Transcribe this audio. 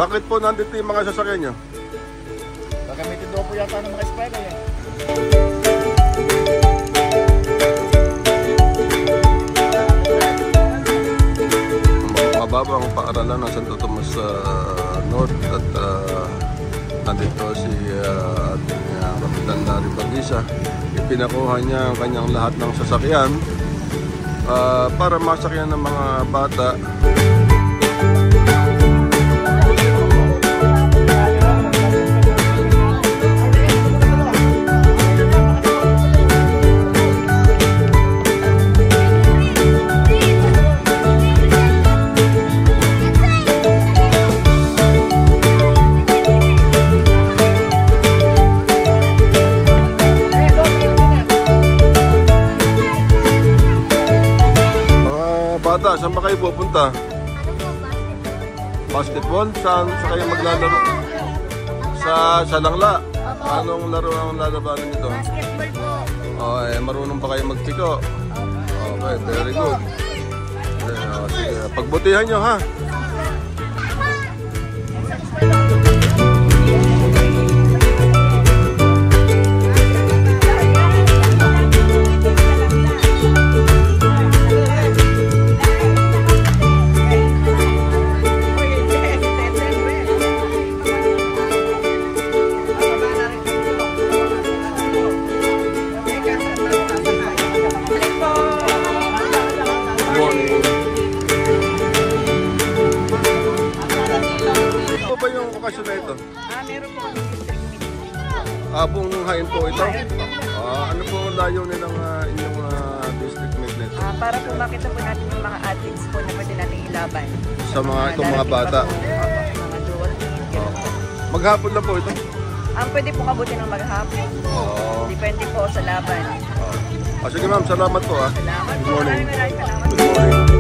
Bakit po nandito yung mga sasakyan nyo? Gagamitin daw po yata ng mga spider eh. Mababa ang paaralan ng Santo Tomas North at nandito si ating Kapitan Larry Bagisa. Ipinakuha niya ang kanyang lahat ng sasakyan para masakyan ng mga bata. Saan ba kayo pupunta? Basketball? Saan kayo maglalaro? Sa Langla? Anong laro ang lalabanan nito? Basketball po. Okay, marunong pa kayo magpiko? Okay, very good. Sige, pagbutihan nyo ha. Na ito? Meron po kami district meeting. Buong hain po ito? Ano po layo nilang inyong district meet nito? Para po makita po natin yung mga athletes po na pwede natin ilaban. Sa itong mga bata? Mga dual team. Maghapon lang po ito? Pwede po kabuti ng maghapon. Depende po sa laban. Sige ma'am, salamat po. Salamat po. Good morning. Maraming salamat. Good morning.